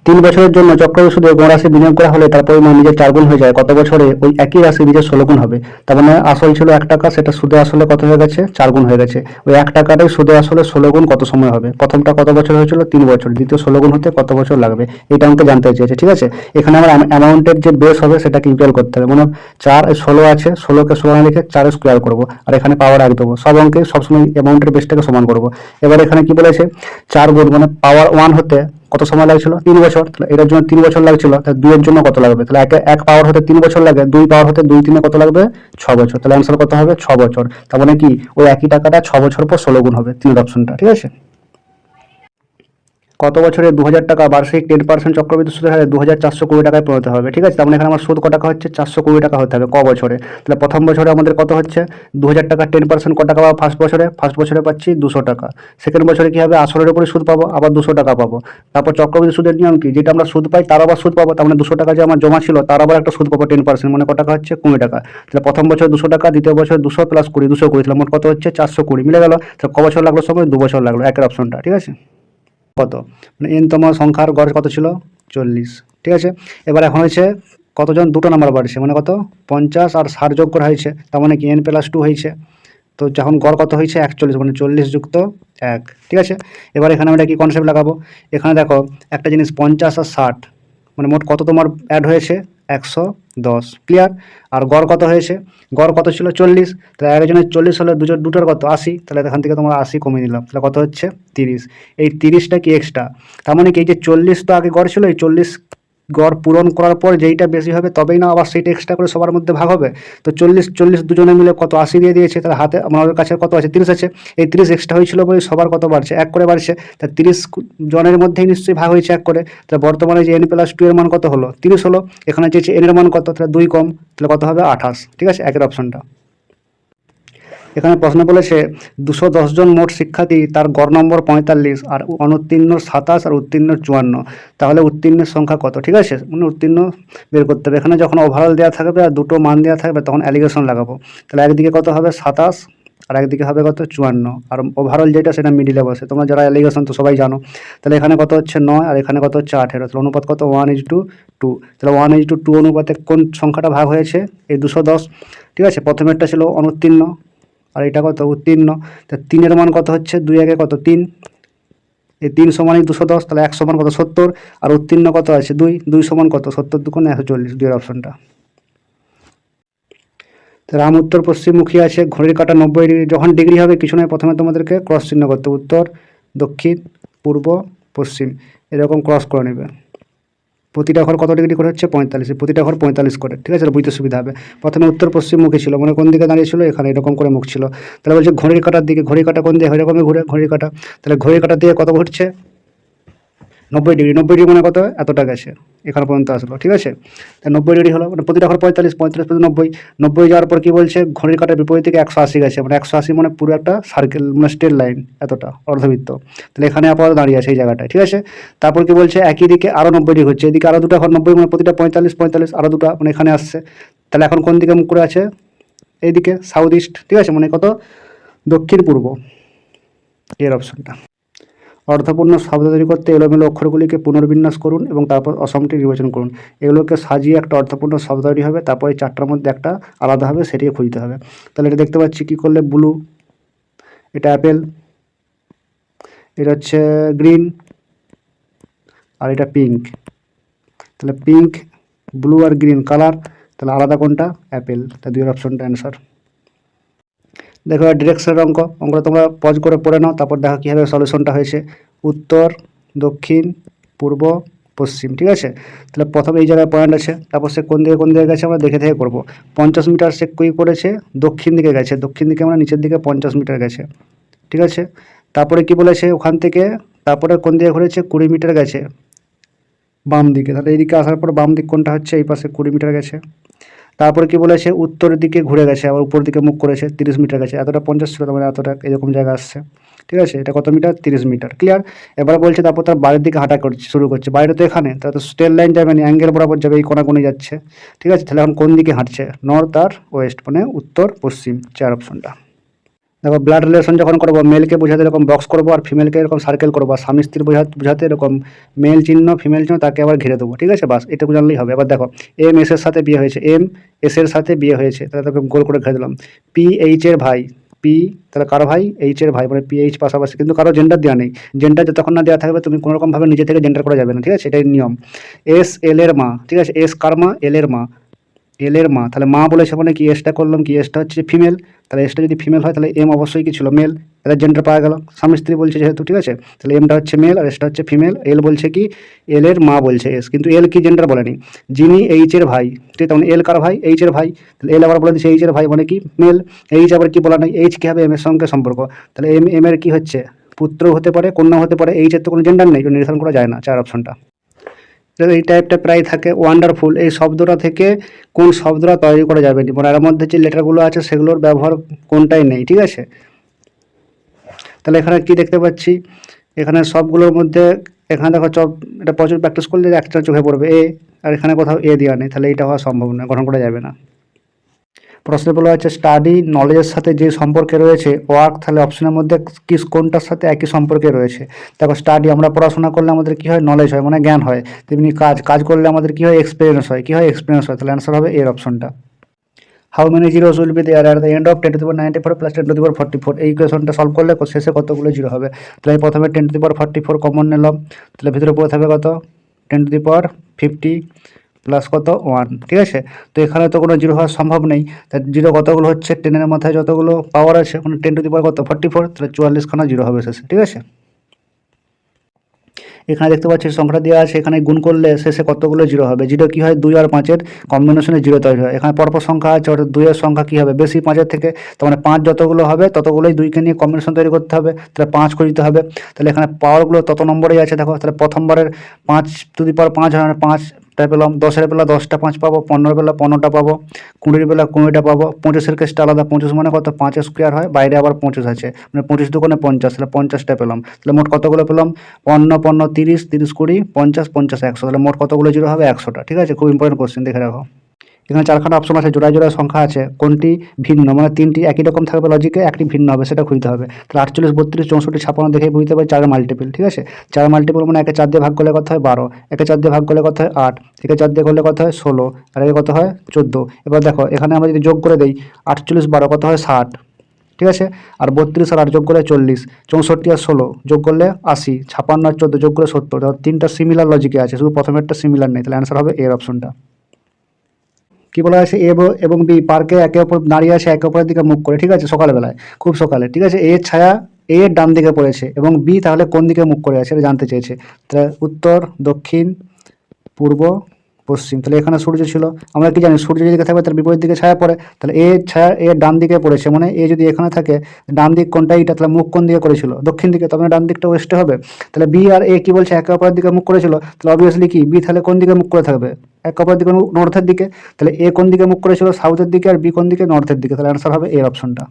3 বছরের জন্য চক্রবৃদ্ধি সুদে কোনো রাশি বিনিয়োগ করা হলে তার পরিমাণ নিজের 4 গুণ হয়ে যায়, কত বছরে ওই একই রাশি নিজের 16 গুণ হবে? তার মানে আসল ছিল 1 টাকা, সেটা সুদে আসলে কত হয়ে গেছে? 4 গুণ হয়ে গেছে। ওই 1 টাকাটাই সুদে আসলে 16 গুণ কত সময় হবে? প্রথমটা কত বছর হয়েছিল? 3 বছর। দ্বিতীয় 16 গুণ হতে কত বছর লাগবে? এটা আমাকে জানতে চেয়েছে। ঠিক আছে, এখানে আমার অ্যামাউন্টের যে বেস হবে সেটাকে ইকুয়াল করতে হবে। মানে 16 আছে, 16কে 16 লিখে 4 স্কোয়ার করবো, আর এখানে পাওয়ার 1 দেবো। সব অঙ্কে সবসময় অ্যামাউন্টের বেসটাকে সমান করবো। এবার এখানে কি বলেছে? 4 গুণ মানে পাওয়ার 1 হতে কত সময় লাগছিল? 3 বছর। তাহলে এটার জন্য 3 বছর লাগছিল, তাহলে 2 এর জন্য কত লাগবে? তাহলে এক পাওয়ার হতে 3 বছর লাগে, 2 পাওয়ার হতে 2 3 কত লাগবে? 6 বছর। তাহলে অ্যান্সার কত হবে? 6 বছর। তার মানে কি ওই একই টাকাটা 6 বছর পর 16 গুণ হবে, 3 অপশনটা। ঠিক আছে। কত বছরে 2000 টাকা বার্ষিক 10% চক্রবৃদ্ধি সুদের হারে 2420 টাকায় পরিণত হবে? ঠিক আছে, তার মানে এখানে আমার সুদ ক টাকা হচ্ছে? 420 টাকা হতে হবে। ক বছরে? তাহলে প্রথম বছরে আমাদের কত হচ্ছে? 2000 টাকা 10% ক টাকা পাবো? ফার্স্ট বছরে পাচ্ছি 200 টাকা। সেকেন্ড বছরে কি হবে? আসলের উপরে সুদ পাবো, আবার 200 টাকা পাবো। তারপর চক্রবৃদ্ধি সুদের নিয়ম কি? যেটা আমরা সুদ পাই তার আবার সুদ পাবো, তার মানে 200 টাকা যে আমার জমা ছিল তার আবার একটা সুদ পাবো 10%, মানে ক টাকা হচ্ছে? 20 টাকা। তাহলে প্রথম বছর 200 টাকা, দ্বিতীয় বছর 200 প্লাস 20, 220, তাহলে মোট কত হচ্ছে? 420। মিলে গেল। তাহলে ক বছর লাগলো সময়? 2 বছর লাগলো, একের অপশনটা। ঠিক আছে। কত মানে এনতম সংখ্যার গড় কত ছিল? 40। ঠিক আছে। এবার এখন হয়েছে কতজন দুটো নাম্বার বাড়ছে, মানে কত? 50 আর 60 যোগ করা হয়েছে, তার মানে কি n+2 হয়েছে। তো যখন গড় কত হয়েছে? 41, মানে 40 যুক্ত 1। ঠিক আছে। এবার এখানে আমরা কি কনসেপ্ট লাগাবো? এখানে দেখো একটা জিনিস, 50 আর 60 মানে মোট কত তোমার অ্যাড হয়েছে? 110। ক্লিয়ার। আর গড় কত হয়েছে? গড় কত ছিল? 40। তাহলে একজনের 40 হলে দুটোর কত? 80। তাহলে এখান থেকে তোমরা 80 কমিয়ে নিলাম, তাহলে কত হচ্ছে? 30। এই 30টা কি এক্সট্রা? তার মানে কি এই যে 40 তো আগে গড় ছিল, এই 40 গড় পূরণ করার পর যেইটা বেশি হবে তবেই না আবার সেইটা এক্সট্রা করে সবার মধ্যে ভাগ হবে। তো 40 দুজনে মিলে কত? 80 দিয়ে দিয়েছে। তাহলে হাতে আমাদের কাছে কত আছে? 30 আছে। এই 30 এক্সট্রা হয়েছিল বলে সবার কত বাড়ছে? 1 করে বাড়ছে। তা 30 জনের মধ্যেই নিশ্চয়ই ভাগ হয়েছে 1 করে। তাহলে বর্তমানে যে n+2 এর মান কত হলো? 30 হলো। এখানে চেয়েছে n এর মান কত? তাহলে 2 কম, তাহলে কত হবে? 28। ঠিক আছে, একের অপশনটা। এখানে প্রশ্ন বলেছে 210 জন মোট শিক্ষার্থী, তার গড় নম্বর 45, আর অনুত্তীর্ণ 27 আর উত্তীর্ণ 54। তাহলে উত্তীর্ণের সংখ্যা কত? ঠিক আছে, মানে উত্তীর্ণ বের করতে হবে। এখানে যখন ওভারঅল দেওয়া থাকবে আর দুটো মান দেওয়া থাকবে তখন অ্যালিগেশন লাগাবো। তাহলে একদিকে কত হবে? 27, আর একদিকে হবে কত? 54। আর ওভারঅল যেটা সেটা মিডিলে বসে, তোমরা যারা অ্যালিগেশন তো সবাই জানো। তাহলে এখানে কত হচ্ছে? 9, আর এখানে কত হচ্ছে? 18। তাহলে অনুপাত কত? 1:2। তাহলে 1:2 অনুপাতে কোন সংখ্যাটা ভাগ হয়েছে? এই 210। ঠিক আছে, প্রথমেরটা ছিল অনুত্তীর্ণ, আর এটা কত? উত্তীর্ণ। তা 3-এর মান কত হচ্ছে? 2 একে কত? 3। এই 3 সমানই 210, তাহলে 1 সমান কত? 70। আর উত্তীর্ণ কত আছে? 2। 2 সমান কত? 70 দুগুণে 140, 2 এর অপশনটা। রাম উত্তর পশ্চিমমুখী আছে, ঘড়ির কাঁটা 90 ডিগ্রি। যখন ডিগ্রি হবে কিছু নয়, প্রথমে তোমাদেরকে ক্রস চিহ্ন করতে, উত্তর, দক্ষিণ, পূর্ব, পশ্চিম, এরকম ক্রস করে নেবে। প্রতিটা ঘর কত ডিগ্রি করে হচ্ছে? 45। প্রতিটা ঘর 45 করে। ঠিক আছে, বুঝতে সুবিধা হবে। প্রথমে উত্তর পশ্চিম মুখী ছিল, মানে কোন দিকে দাঁড়িয়ে ছিল? এখানে এরকম করে মুখ ছিল। তাহলে বলছে ঘড়ির কাঁটার দিকে। ঘড়ির কাঁটা কোন দিকে? এরকমই ঘুরে ঘড়ির কাঁটা। তাহলে ঘড়ির কাঁটার দিকে কত ঘুরছে? 90 ডিগ্রি। 90 ডিগ্রি মানে কত? এতটা গেছে, এখানে পর্যন্ত আসলো। ঠিক আছে, তা 90 ডিগ্রি হলো, মানে প্রতিটা ঘর 45, 45 প্রতি 90। 90 যাওয়ার পর কি বলছে? ঘড়ির কাঁটার বিপরীত দিকে 180 গেছে, মানে 180 মানে পুরো একটা সার্কেল, মানে স্ট্রেট লাইন, এতটা অর্ধবৃত্ত। তাহলে এখানে আপাতত দাঁড়িয়ে আছে এই জায়গাটায়। ঠিক আছে, তারপর কি বলছে? একই দিকে আরও 90 ডিগ্রি হচ্ছে, এদিকে আরও দুটো ঘর 90, মানে প্রতিটা 45, 45, আরও দুটো, মানে এখানে আসছে। তাহলে এখন কোন দিকে মুখ করে আছে? এইদিকে, সাউথ ইস্ট। ঠিক আছে, মানে কত? দক্ষিণ পূর্ব, এর অপশনটা। অর্থপূর্ণ শব্দ তৈরি করতে এলোমেলো অক্ষরগুলিকে পুনর্বিন্যাস করুন এবং তারপর অসমটি নির্বাচন করুন। এগুলোকে সাজিয়ে একটা অর্থপূর্ণ শব্দ তৈরি হবে, তারপর এই 4টার মধ্যে একটা আলাদা হবে, সেটিকে খুঁজতে হবে। তাহলে এটা দেখতে পাচ্ছি কী করলে? ব্লু, এটা অ্যাপেল, এটা হচ্ছে গ্রিন, আর এটা পিঙ্ক। তাহলে পিঙ্ক, ব্লু আর গ্রিন কালার, তাহলে আলাদা কোনটা? অ্যাপেল। তাহলে 2 অপশনটা অ্যান্সার। দেখো ডিরেকশনের অঙ্কটা তোমরা পজ করে পড়ে নাও, তারপর দেখো কীভাবে সলিউশনটা হয়েছে। উত্তর, দক্ষিণ, পূর্ব, পশ্চিম। ঠিক আছে, তাহলে প্রথমে এই জায়গায় পয়েন্ট আছে, তারপর সে কোন দিকে গেছে আমরা দেখে করবো। 50 মিটার সে কী করেছে? দক্ষিণ দিকে গেছে। দক্ষিণ দিকে আমরা নিচের দিকে 50 মিটার গেছে। ঠিক আছে, তারপরে কি বলেছে? ওখান থেকে তারপরে কোন দিকে ঘুরেছে? 20 মিটার গেছে বাম দিকে। তাহলে এইদিকে আসার পর বাম দিক কোনটা হচ্ছে? এই পাশে 20 মিটার গেছে। তারপরে কি বলেছে? উত্তরের দিকে ঘুরে গেছে, আবার উপর দিকে মুখ করেছে, 30 মিটার গেছে। এতটা 50 ছিল, মানে এতটা এরকম জায়গা আসছে। ঠিক আছে, এটা কত মিটার? 30 মিটার। ক্লিয়ার। এবার বলছে তারপর তার বাইরের দিকে হাঁটা শুরু করছে। বাইরে তো এখানে, তাহলে তো স্ট্রেট লাইন যাবে না, অ্যাঙ্গেল বরাবর যাবে, এই কোণে যাচ্ছে। ঠিক আছে, তাহলে এখন কোন দিকে হাঁটছে? নর্থ আর ওয়েস্ট, মানে উত্তর পশ্চিম, 4 অপশনটা। দেখো ব্লাড রিলেশন যখন করবো মেলকে বোঝাতে এরকম বক্স করবো আর ফিমেলকে এরকম সার্কেল করবো, আর স্বামী স্ত্রী বোঝাতে এরকম মেল চিহ্ন ফিমেল চিহ্ন তাকে আবার ঘিরে দেবো, ঠিক আছে? বাস এটুকু জানলেই হবে। এবার দেখো এম এস এর সাথে বিয়ে হয়েছে, এম এস এর সাথে বিয়ে হয়েছে, তাহলে তাকে গোল করে ঘিরে দিলাম। পি এইচ এর ভাই, পি তাহলে কারো ভাই, এইচ এর ভাই, মানে পি এইচ পাশাপাশি, কিন্তু কারো জেন্ডার দেওয়া নেই। জেন্ডার যতক্ষণ না দেওয়া থাকবে তুমি কোনোরকমভাবে নিজে থেকে জেন্ডার করা যাবে না, ঠিক আছে? এটাই নিয়ম। এস এল এর মা, ঠিক আছে? এস কার মা? এল এর মা, এল এর মা, তাহলে মা বলেছে মানে কি এসটা করলাম কি, এসটা হচ্ছে ফিমেল, তাহলে এসটা যদি ফিমেল হয় তাহলে এম অবশ্যই কি ছিল, মেল। তাহলে জেন্ডার পাওয়া গেল, স্বামী স্ত্রী বলছে যেহেতু, ঠিক আছে? তাহলে এমটা হচ্ছে মেল আর এসটা হচ্ছে ফিমেল। এল বলছে কি, এল এর মা বলছে এস, কিন্তু এল কি জেন্ডার বলেনি। যিনি এইচ এর ভাই, ঠিক আছে? এল কার ভাই? এইচ এর ভাই, তাহলে এল আবার বলে দিচ্ছে এইচ এর ভাই মানে কি মেল। এইচ আবার কি বলা নাই, এইচ কি হবে, এম এর সঙ্গে সম্পর্ক, তাহলে এম এম এর কি হচ্ছে, পুত্র হতে পারে, কন্যা হতে পারে। এইচ এর তো কোনো জেন্ডার নেই, নির্ধারণ করা যায় না, 4 অপশনটা। এই টাইপটা প্রায় থাকে। ওয়ান্ডারফুল এই শব্দটা থেকে কোন শব্দটা তৈরি করা যাবে, মানে এর মধ্যে যে লেটারগুলো আছে সেগুলোর ব্যবহার কোনটাই নেই, ঠিক আছে? তাহলে এখানে কি দেখতে পাচ্ছি, এখানে সবগুলোর মধ্যে এখানে দেখো এটা প্রচুর প্র্যাকটিস করলে একটা চোখে পড়বে এ, আর এখানে কোথাও এ দেওয়া নেই, তাহলে এটা হওয়া সম্ভব না, গঠন করা যাবে না। প্রশ্নে বলা হচ্ছে স্টাডি নলেজের সাথে যে সম্পর্কে রয়েছে ওয়ার্ক, তাহলে অপশনের মধ্যে কি কোনটার সাথে একই সম্পর্কে রয়েছে। দেখো স্টাডি আমরা পড়াশোনা করলে আমাদের কি হয়, নলেজ হয় মানে জ্ঞান হয়, তেমনি কাজ করলে আমাদের কি হয়, এক্সপিরিয়েন্স হয়, কি হয়, এক্সপিরিয়েন্স হয়। তাহলে অ্যান্সার হবে এর অপশনটা। How many zeros will be there at the end of 10^94 plus 10^44, এই কোয়েশনটা সলভ করলে শেষে কতগুলো জিরো হবে। তাহলে প্রথমে 10^44 কমন নিলাম, তাহলে ভিতরে পড়ে থাকবে কত, 10^50 প্লাস কত 1, ঠিক আছে? তো এখানে তো কোনো জিরো হওয়া সম্ভব নেই, তাই জিরো কতগুলো হচ্ছে, 10-এর মাথায় যতগুলো পাওয়ার আছে মানে 10^44 কত 44, তাহলে 44খানা জিরো হবে শেষে, ঠিক আছে? এখানে দেখতে পাচ্ছি সংখ্যাটা দেওয়া আছে, এখানে গুণ করলে শেষে কতগুলো জিরো হবে। জিরো কি হয়, 2 আর 5-এর কম্বিনেশনে জিরো তৈরি হয়। এখানে পরপর সংখ্যা আছে অর্থাৎ 2-এর সংখ্যা কি হবে, বেশি 5-এর থেকে, তার মানে 5 যতগুলো হবে ততগুলোই 2কে নিয়ে কম্বিনেশন তৈরি করতে হবে, তাহলে 5 করে দিতে হবে। তাহলে এখানে পাওয়ারগুলো তত নম্বরেই আছে, দেখো তাহলে প্রথমবারের 5^5 হয়, 5টা পেলাম, 10-এর বেলা 10টা 5 পাবো, 15-এর বেলা 15টা পাবো, 20-এর বেলা 20টা পাবো, 25-এর কেসটা আলাদা, 25 মানে কত 5 স্কোয়ার হয়, বাইরে আবার 25 আছে, মানে 25 দুগুণে 50, তাহলে 50টা পেলাম। তাহলে মোট কতগুলো পেলাম, 15 15 30 30 20 50 50 100, তাহলে মোট কতগুলো জিরো হবে, 100টা, ঠিক আছে? খুব ইম্পর্টেন্ট কোশ্চেন, দেখে রাখো। এখানে 4খানা অপশন আছে, জোড়ায় জোড়ায় সংখ্যা আছে, কোনটি ভিন্ন, মানে 3টি একই রকম থাকবে লজিকে, একটি ভিন্ন হবে, সেটা খুঁজতে হবে। তাহলে 48 32 64 56 দেখে বুঝতে পারি 4 মাল্টিপল, ঠিক আছে? 4 মাল্টিপল মানে একে 4 দিয়ে ভাগ করলে কত হয় 12, একে 4 দিয়ে ভাগ করলে কত হয় 8, একে 4 দিয়ে করলে কত হয় 16, আর একে কত হয় 14। এবার দেখো এখানে আমরা যদি যোগ করে দেই 48 12 কত হয় 60, ঠিক আছে? আর 32 আর 8 যোগ করলে 40, 64 আর 16 যোগ করলে 80, 56 আর 14 যোগ করলে 70। ধর 3টা সিমিলার লজিকে আছে, শুধু প্রথমেরটা সিমিলার নেই, তাহলে অ্যান্সার হবে এর অপশনটা। কি বলা আছে, এ এবং বি পার্কে একে অপর দাঁড়িয়ে আছে একে অপরের দিকে মুখ করে, ঠিক আছে? সকালবেলায়, খুব সকালে, ঠিক আছে? এর ছায়া এ এর ডান দিকে পড়েছে এবং বি তাহলে কোন দিকে মুখ করে আছে এটা জানতে চেয়েছে। তাহলে উত্তর, দক্ষিণ, পূর্ব, পশ্চিম। তাহলে এখানে সূর্য ছিল, আমরা কি জানি সূর্য যেদিকে থাকবে তার বিপরীত দিকে ছায়া পড়ে, তাহলে এ ছায়া এর ডান দিকে পড়েছে, মানে এ যদি এখানে থাকে ডান দিক কোনটা, এইটা, তাহলে মুখ কোন দিকে করেছিল, দক্ষিণ দিকে, তবে ডান দিকটা ওয়েস্টে হবে। তাহলে বি আর এ কি বলছে, একে অপরের দিকে মুখ করেছিল, তাহলে অবভিয়াসলি কি বি তাহলে কোন দিকে মুখ করে থাকবে, একে অপরের দিকে নর্থের দিকে। তাহলে এ কোন দিকে মুখ করেছিল, সাউথের দিকে, আর বি কোন দিকে, নর্থের দিকে। তাহলে অ্যান্সার হবে এর অপশনটা।